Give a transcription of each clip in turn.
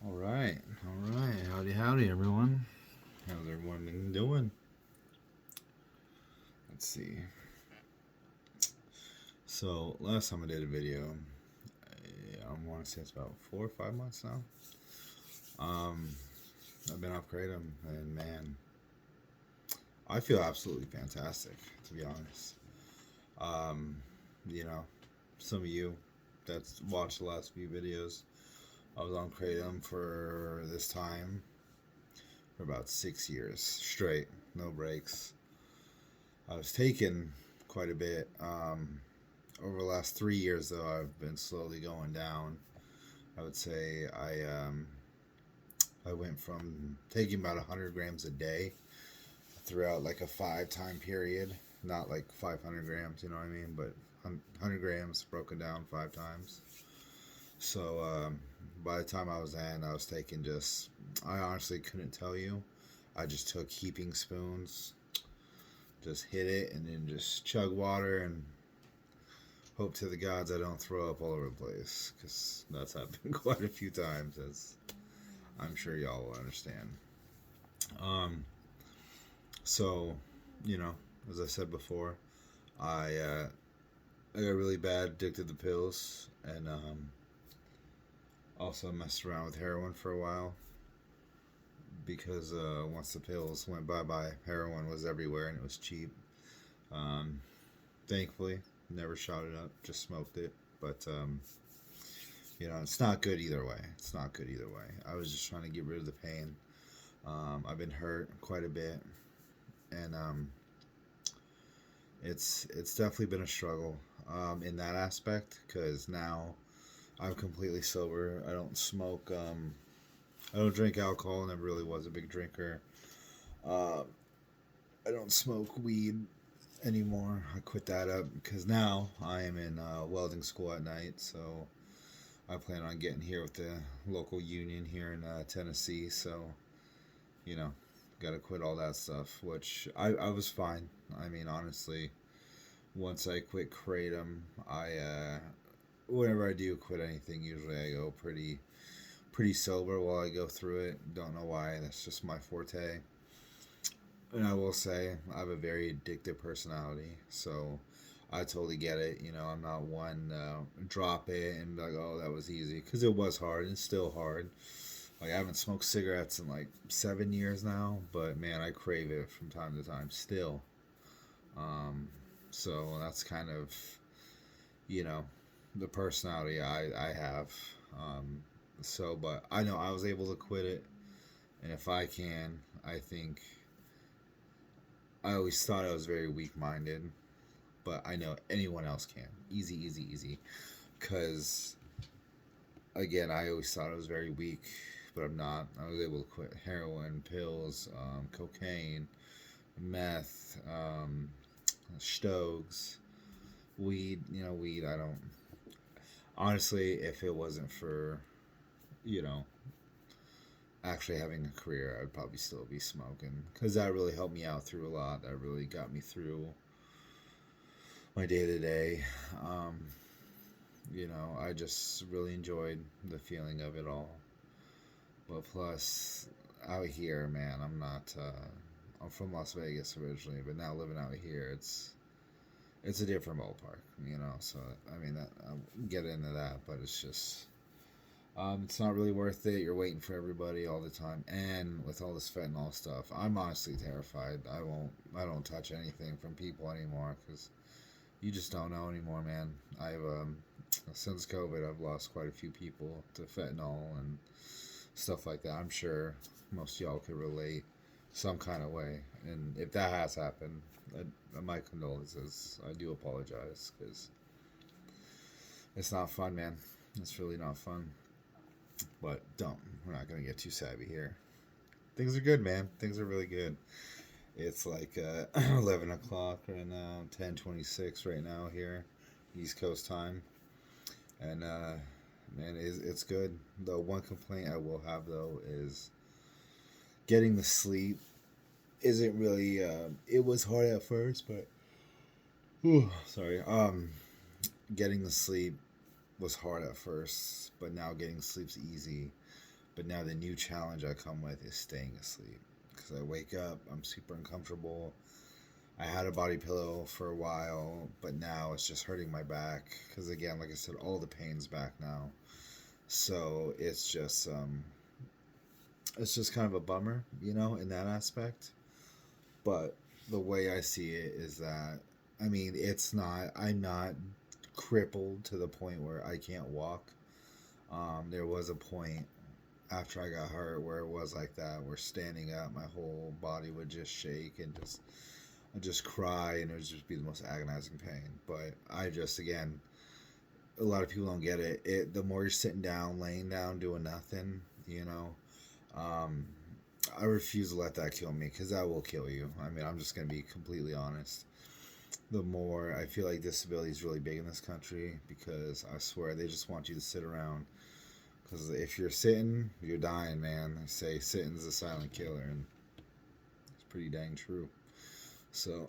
All right. Howdy, everyone. How's everyone been doing? Let's see. So last time I did a video, I want to say it's about 4 or 5 months now. Um, I've been off kratom, and man, I feel absolutely fantastic. To be honest, um, you know, some of you that's watched the last few videos, I was on kratom for this time for about 6 years straight, no breaks. I was taking quite a bit. Over the last 3 years, though, I've been slowly going down. I would say I went from taking about 100 grams a day throughout like a 5 time period, not like 500 grams, you know what I mean, but 100 grams broken down 5 times. So by the time I was in, I was taking just, I honestly couldn't tell you. I just took heaping spoons, just hit it, and then just chug water and hope to the gods I don't throw up all over the place, because that's happened quite a few times, as I'm sure y'all will understand. Um, so, you know, as I said before, I uh, I got really bad addicted to pills, and also messed around with heroin for a while because once the pills went bye bye, heroin was everywhere and it was cheap. Um, Thankfully, never shot it up, just smoked it, but it's not good either way. It's not good either way. I was just trying to get rid of the pain. I've been hurt quite a bit, and it's definitely been a struggle in that aspect, because now I'm completely sober. I don't smoke. I don't drink alcohol. Never really was a big drinker. Uh, I don't smoke weed anymore. I quit that up because now I am in welding school at night, so I plan on getting here with the local union here in Tennessee. So, you know, got to quit all that stuff, which I was fine. I mean, honestly, once I quit kratom, whenever I do quit anything, usually I go pretty sober while I go through it. Don't know why. That's just my forte. And I will say, I have a very addictive personality, so I totally get it. I'm not one drop it and be like, oh, that was easy, because it was hard and it's still hard. Like, I haven't smoked cigarettes in like 7 years now, but man, I crave it from time to time still. Um, so that's kind of, you know, the personality I have. Um, but I know I was able to quit it, and if I can, I think I always thought I was very weak minded, but I know anyone else can. Easy, easy, easy. Because, again, I always thought I was very weak, but I'm not. I was able to quit heroin, pills, cocaine, meth, stogs, weed. Weed, I don't. Honestly, if it wasn't for, you know, actually having a career, I'd probably still be smoking. Because that really helped me out through a lot. That really got me through my day to day. I just really enjoyed the feeling of it all. But plus, out here, man, I'm not. I'm from Las Vegas originally, but now living out here, it's a different ballpark. So I mean, I'll get into that, but it's just. It's not really worth it. You're waiting for everybody all the time, and with all this fentanyl stuff, I'm honestly terrified. I don't touch anything from people anymore, because you just don't know anymore, man. Since COVID, I've lost quite a few people to fentanyl and stuff like that. I'm sure most of y'all could relate some kind of way. And if that has happened, my condolences. I do apologize, because it's not fun, man. It's really not fun. But we're not going to get too savvy here. Things are good, man. Things are really good. It's like 11 o'clock right now, 10:26 right now here, East Coast time. And, man, it's good. The one complaint I will have, though, is getting the sleep isn't really, it was hard at first, but, sorry, getting the sleep was hard at first, but now getting sleep's easy. But now the new challenge I come with is staying asleep. Because I wake up, I'm super uncomfortable. I had a body pillow for a while, but now it's just hurting my back. Because again, like I said, all the pain's back now. So it's just kind of a bummer, in that aspect. But the way I see it is that, I mean, I'm not crippled to the point where I can't walk. There was a point after I got hurt where it was like that, where standing up, my whole body would just shake and I'd just cry, and it would just be the most agonizing pain. But again, a lot of people don't get it. The more you're sitting down, laying down, doing nothing, um, I refuse to let that kill me, because that will kill you. I mean, I'm just going to be completely honest. The more I feel like disability is really big in this country, because I swear they just want you to sit around. Because if you're sitting, you're dying, man. They say sitting's a silent killer, and it's pretty dang true. So,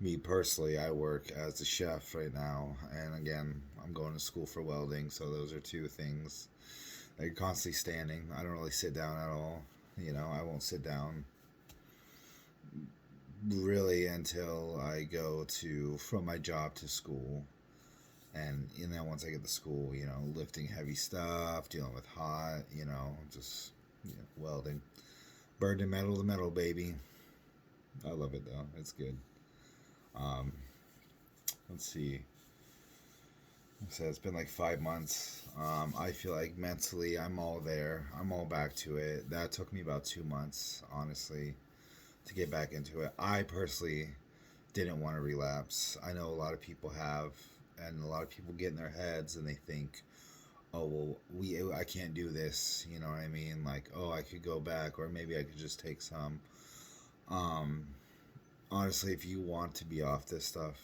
me personally, I work as a chef right now, and again, I'm going to school for welding, so those are two things. You're constantly standing. I don't really sit down at all. I won't sit down really until I go from my job to school. And then once I get to school, lifting heavy stuff, dealing with hot, just welding. Burning metal to metal, baby. I love it, though. It's good. Um, let's see. So it's been like 5 months. I feel like mentally I'm all there. I'm all back to it. That took me about 2 months, honestly, to get back into it. I personally didn't want to relapse. I know a lot of people have, and a lot of people get in their heads and they think, oh, well, I can't do this. You know what I mean? Like, oh, I could go back, or maybe I could just take some. Honestly, if you want to be off this stuff,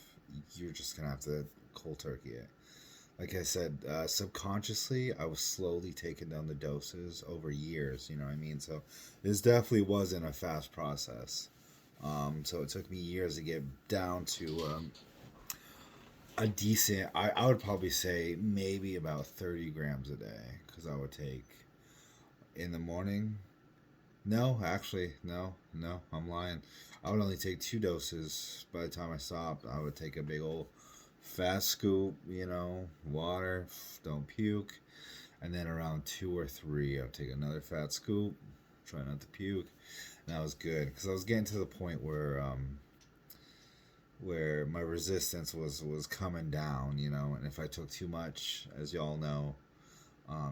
you're just going to have to cold turkey it. Like I said, subconsciously, I was slowly taking down the doses over years, you know what I mean? So this definitely wasn't a fast process. So it took me years to get down to a decent, I would probably say maybe about 30 grams a day, because I would take in the morning. No, actually, no, I'm lying. I would only take 2 doses. By the time I stopped, I would take a big old fast scoop, water, don't puke. And then around 2 or 3, I would take another fat scoop, try not to puke. And that was good, because I was getting to the point where my resistance was coming down, and if I took too much, as y'all know,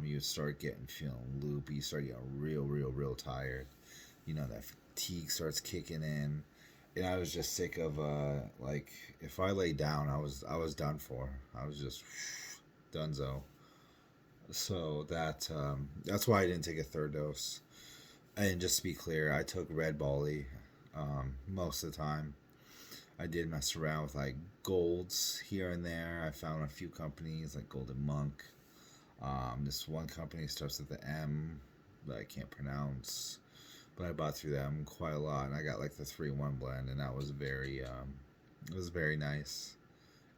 you would start feeling loopy, you start getting real tired. That fatigue starts kicking in. And I was just sick of like, if I lay down, I was done for. I was just donezo. So that's why I didn't take a third dose. And just to be clear, I took Red Bolly most of the time. I did mess around with like golds here and there. I found a few companies like Golden Monk. This one company starts with the M that I can't pronounce, but I bought through them quite a lot, and I got like the 3-1 blend, and that was it was very nice.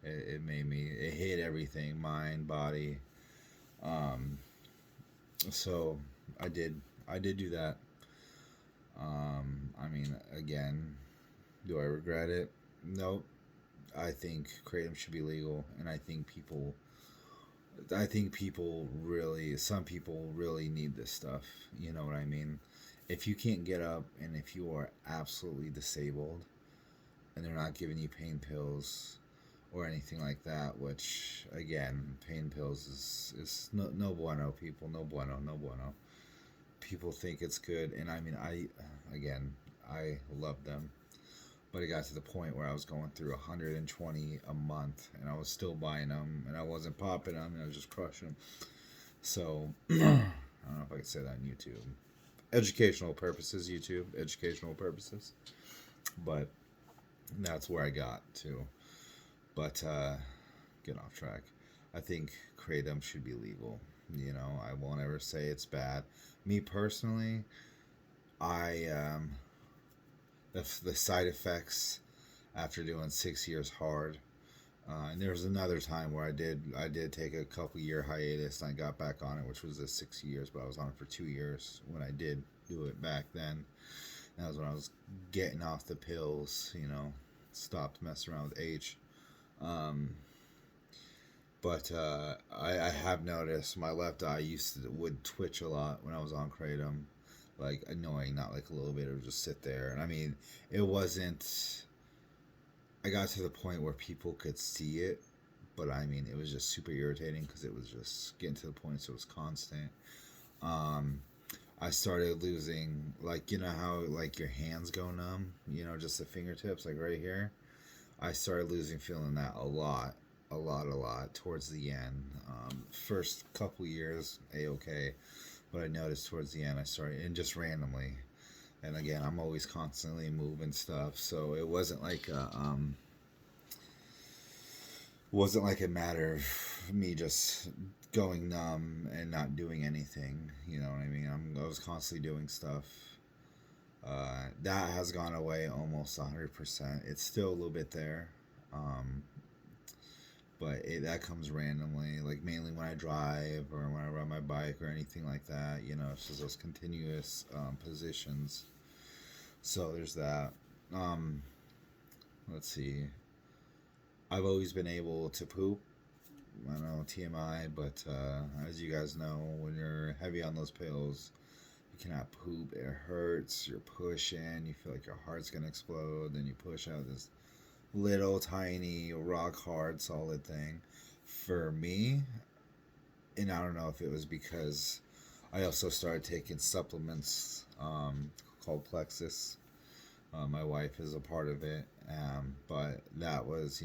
It hit everything, mind, body. So I did do that. I mean, again, do I regret it? Nope. I think kratom should be legal, and I think some people really need this stuff. You know what I mean? If you can't get up, and if you are absolutely disabled, and they're not giving you pain pills or anything like that, which, again, pain pills is no bueno, people. No bueno. People think it's good, and I mean, I love them. But it got to the point where I was going through 120 a month, and I was still buying them, and I wasn't popping them, and I was just crushing them. So, I don't know if I could say that on YouTube. Educational purposes, YouTube. Educational purposes. But that's where I got to. But, get off track. I think kratom should be legal. I won't ever say it's bad. Me personally, the side effects after doing 6 years hard And there was another time where I did take a couple year hiatus and I got back on it, which was the 6 years, but I was on it for 2 years when I did do it back then. That was when I was getting off the pills, stopped messing around with H. Um, but I have noticed my left eye would twitch a lot when I was on kratom, like annoying, not like a little bit, it would just sit there. And I mean, it wasn't. I got to the point where people could see it, but I mean, it was just super irritating because it was just getting to the point, so it was constant. Um, I started losing, like, how like your hands go numb, just the fingertips, like right here. I started losing feeling that a lot towards the end. First couple years, a-okay, but I noticed towards the end I started, and just randomly. And again, I'm always constantly moving stuff, so it wasn't like a matter of me just going numb and not doing anything. You know what I mean? I was constantly doing stuff. That has gone away almost 100%. It's still a little bit there, um, but that comes randomly, like mainly when I drive or when I ride my bike or anything like that. It's just those continuous positions. So there's that. Um, let's see. I've always been able to poop. I know TMI, but as you guys know, when you're heavy on those pills, you cannot poop. It hurts. You're pushing. You feel like your heart's gonna explode. Then you push out this little tiny rock hard solid thing. For me, and I don't know if it was because I also started taking supplements called Plexus. My wife is a part of it, but that was,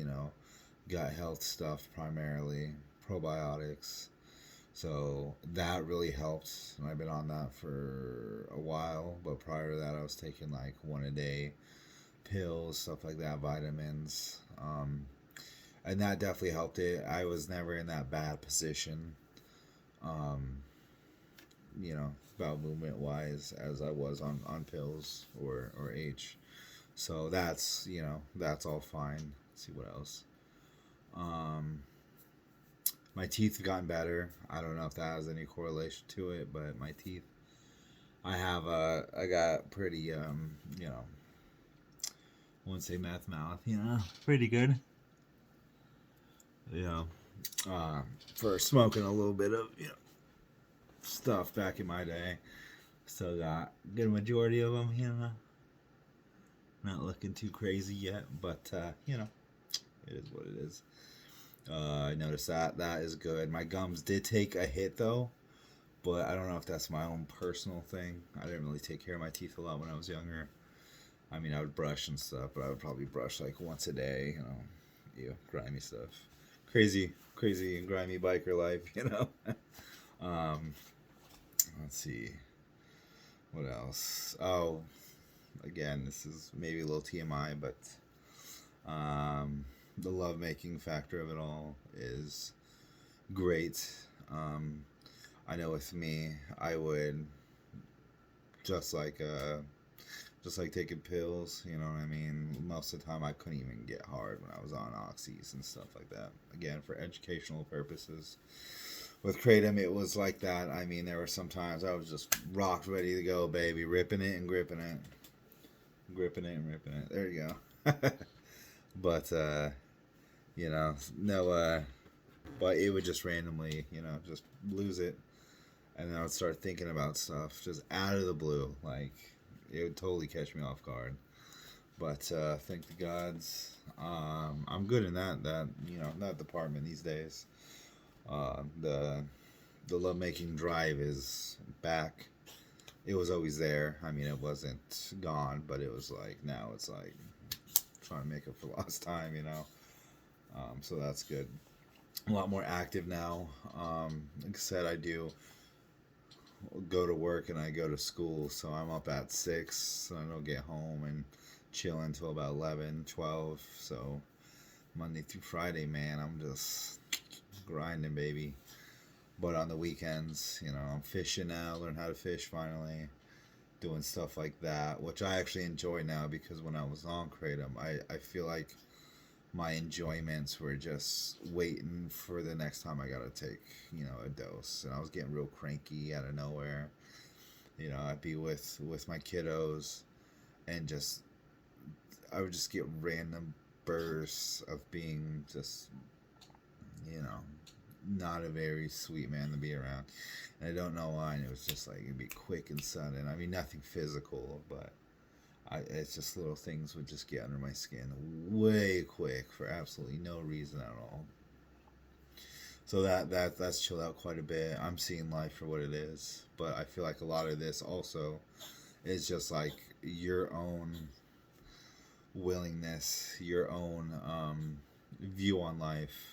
gut health stuff primarily, probiotics. So that really helped, and I've been on that for a while. But prior to that, I was taking like one a day pills, stuff like that, vitamins, and that definitely helped it. I was never in that bad position, um, bowel movement wise, as I was on pills or H. So that's all fine. Let's see what else. Um, my teeth have gotten better. I don't know if that has any correlation to it, but my teeth, I got pretty, I wouldn't say meth mouth, pretty good. You know, for smoking a little bit of, stuff back in my day. Still got a good majority of them, Not looking too crazy yet, but, it is what it is. I noticed that is good. My gums did take a hit though, but I don't know if that's my own personal thing. I didn't really take care of my teeth a lot when I was younger. I mean, I would brush and stuff, but I would probably brush like once a day, grimy stuff. Crazy and grimy biker life. um, let's see. What else? Oh, again, this is maybe a little TMI, but the lovemaking factor of it all is great. I know with me, I would just like taking pills. You know what I mean? Most of the time, I couldn't even get hard when I was on oxys and stuff like that. Again, for educational purposes. With kratom, it was like that. I mean, there were some times I was just rocked, ready to go, baby, ripping it and gripping it, gripping it and ripping it. There you go. But no, but it would just randomly, just lose it, and then I would start thinking about stuff just out of the blue, like it would totally catch me off guard. But thank the gods, I'm good in that department these days. The lovemaking drive is back. It was always there. I mean, it wasn't gone, but it was like now it's like trying to make up for lost time, so that's good. A lot more active now. Like I said, I do go to work and I go to school, so I'm up at 6, so I don't get home and chill until about 11, 12. So Monday through Friday, man, I'm just grinding, baby. But on the weekends, I'm fishing now, learn how to fish finally, doing stuff like that, which I actually enjoy now, because when I was on kratom, I feel like my enjoyments were just waiting for the next time I gotta take, a dose. And I was getting real cranky out of nowhere. I'd be with my kiddos, and just I would just get random bursts of being just, you know, not a very sweet man to be around. And I don't know why. And it was just like it'd be quick and sudden. I mean, nothing physical, but it's just little things would just get under my skin way quick for absolutely no reason at all. So that's chilled out quite a bit. I'm seeing life for what it is, but I feel like a lot of this also is just like your own willingness, your own view on life.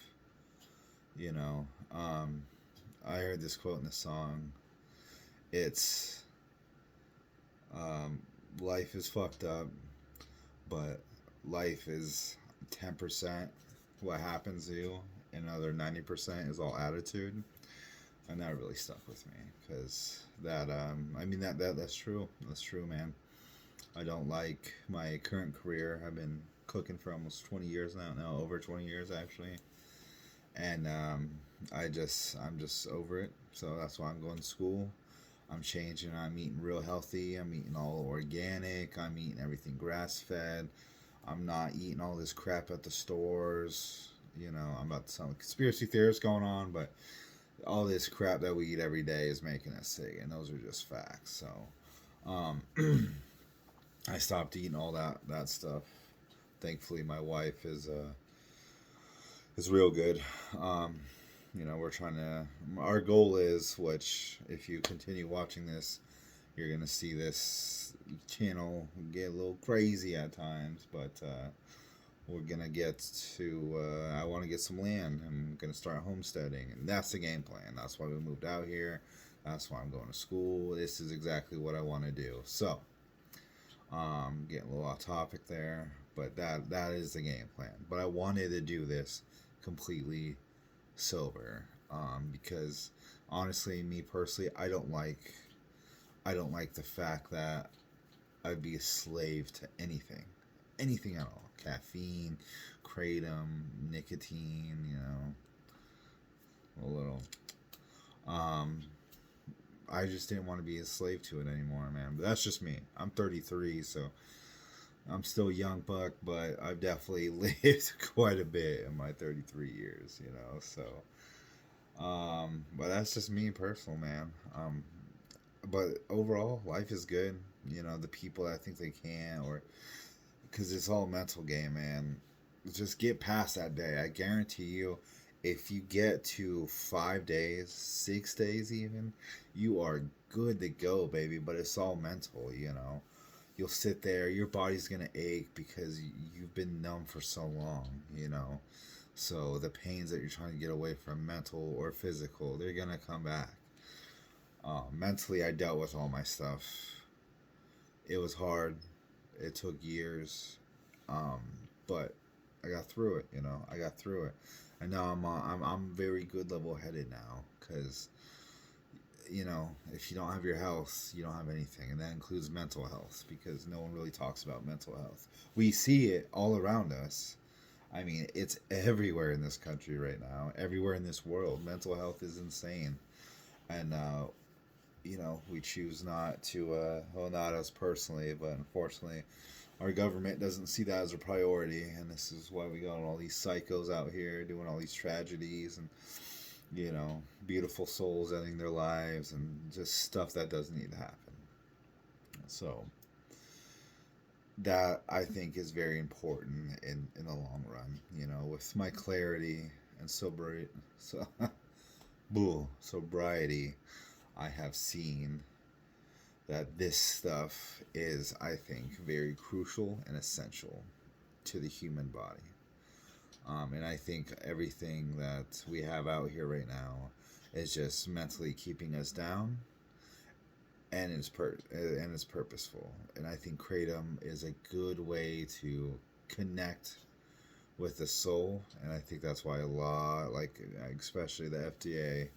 You know, I heard this quote in the song. It's life is fucked up, but life is 10% what happens to you, and another 90% is all attitude. And that really stuck with me because I mean that's true. That's true, man. I don't like my current career. I've been cooking for almost 20 years now. No, over 20 years actually. And I'm just over it. So that's why I'm going to school. I'm changing. I'm eating real healthy. I'm eating all organic. I'm eating everything grass fed. I'm not eating all this crap at the stores. I'm about some conspiracy theorists going on, but all this crap that we eat every day is making us sick, and those are just facts. So, I stopped eating all that stuff. Thankfully, my wife is real good. We're trying to. Our goal is, which if you continue watching this, you're gonna see this channel get a little crazy at times, but we're gonna get to. I want to get some land. I'm gonna start homesteading, and that's the game plan. That's why we moved out here. That's why I'm going to school. This is exactly what I want to do. So, getting a little off topic there, but that is the game plan. But I wanted to do this completely sober, because honestly, me personally, I don't like the fact that I'd be a slave to anything at all. Caffeine, kratom, nicotine, a little. I just didn't want to be a slave to it anymore, man. But that's just me. I'm 33, so I'm still a young buck, but I've definitely lived quite a bit in my 33 years, So, but that's just me personal, man. But overall, life is good. The people that think they can, or because it's all mental game, man. Just get past that day. I guarantee you, if you get to 5 days, 6 days even, you are good to go, baby. But it's all mental. You'll sit there, your body's gonna ache because you've been numb for so long. So the pains that you're trying to get away from, mental or physical, they're gonna come back. Mentally, I dealt with all my stuff. It was hard. It took years, but I got through it. I got through it, and now I'm very good level headed now, because if you don't have your health, you don't have anything, and that includes mental health, because no one really talks about mental health. We see it all around us. I mean, it's everywhere in this country right now, everywhere in this world. Mental health is insane, and we choose not to, well, not us personally, but unfortunately, our government doesn't see that as a priority, and this is why we got all these psychos out here doing all these tragedies, and, beautiful souls ending their lives, and just stuff that doesn't need to happen. So, that, I think, is very important in the long run, with my clarity and sobriety, I have seen that this stuff is, I think, very crucial and essential to the human body. And I think everything that we have out here right now is just mentally keeping us down, and it's purposeful. And I think kratom is a good way to connect with the soul, and I think that's why a lot, like especially the FDA,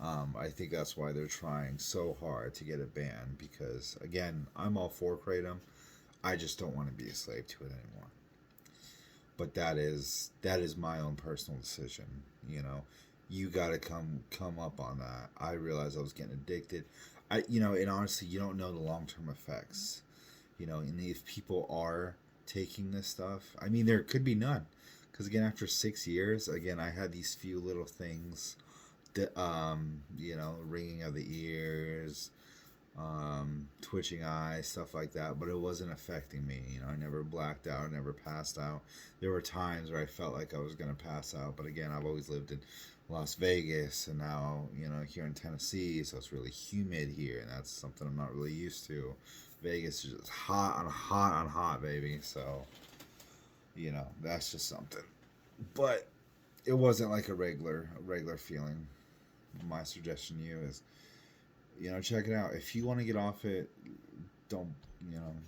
I think that's why they're trying so hard to get it banned, because, again, I'm all for kratom. I just don't want to be a slave to it anymore. But that is my own personal decision. You know, you got to come up on that. I realized I was getting addicted. And honestly, you don't know the long term effects. And if people are taking this stuff, I mean, there could be none, because again, after 6 years, again, I had these few little things, that, ringing of the ears, twitching eyes, stuff like that, but it wasn't affecting me. I never blacked out, I never passed out. There were times where I felt like I was gonna pass out, but again, I've always lived in Las Vegas, and now here in Tennessee, so it's really humid here, and that's something I'm not really used to. Vegas is just hot on hot on hot, baby. So that's just something. But it wasn't like a regular feeling. My suggestion to you is, check it out. If you want to get off it, don't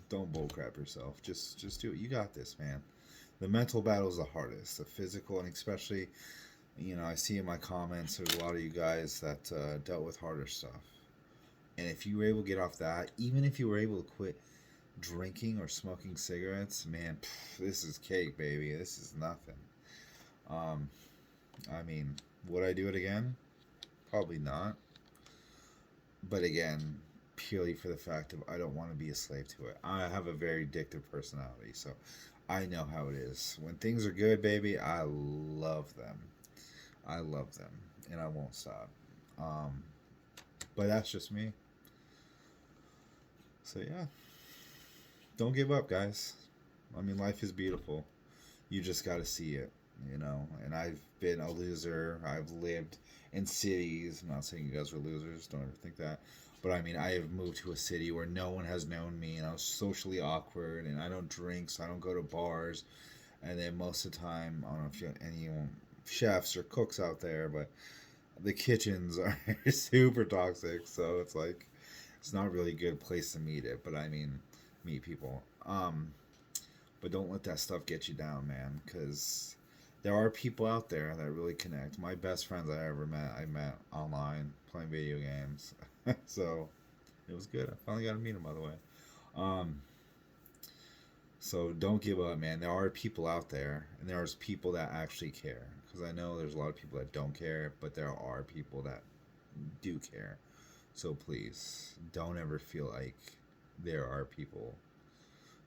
don't bullcrap yourself. Just do it. You got this, man. The mental battle is the hardest. The physical, and especially, I see in my comments there's a lot of you guys that dealt with harder stuff. And if you were able to get off that, even if you were able to quit drinking or smoking cigarettes, man, this is cake, baby. This is nothing. Um, I mean, would I do it again? Probably not. But again, purely for the fact of I don't want to be a slave to it. I have a very addictive personality, so I know how it is. When things are good, baby, I love them. I love them, and I won't stop. Um, but that's just me. So yeah, don't give up, guys. I mean, life is beautiful. You just got to see it. And I've been a loser. I've lived in cities. I'm not saying you guys are losers. Don't ever think that. But I mean, I have moved to a city where no one has known me, and I was socially awkward, and I don't drink, so I don't go to bars. And then most of the time, I don't know if you have any chefs or cooks out there, but the kitchens are super toxic. So it's like, it's not really a good place to meet it. But I mean, meet people. But don't let that stuff get you down, man, because there are people out there that really connect. My best friends I ever met, I met online playing video games. So it was good. I finally got to meet them, by the way. Um, so don't give up, man. There are people out there, and there's people that actually care. Because I know there's a lot of people that don't care, but there are people that do care. So please, don't ever feel like there are people.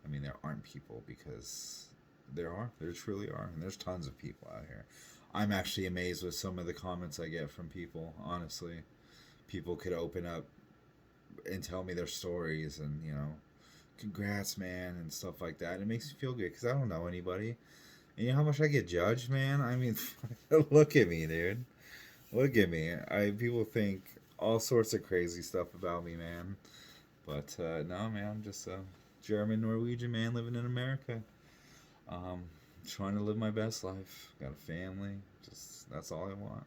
I mean, there aren't people, because there are. There truly are. And there's tons of people out here. I'm actually amazed with some of the comments I get from people, honestly. People could open up and tell me their stories, and, congrats, man, and stuff like that. It makes me feel good, because I don't know anybody. And you know how much I get judged, man? I mean, look at me, dude. Look at me. People think all sorts of crazy stuff about me, man. But no, man, I'm just a German Norwegian man living in America. Um, Trying to live my best life. Got a family. Just that's all I want.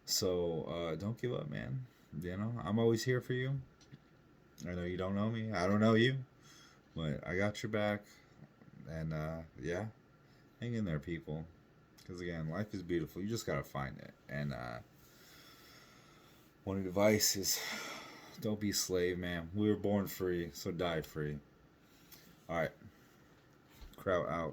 So don't give up, man. I'm always here for you. I know you don't know me. I don't know you, but I got your back. And yeah, hang in there, people. Because again, life is beautiful. You just gotta find it. And one advice is, don't be a slave, man. We were born free, so die free. All right, crowd out.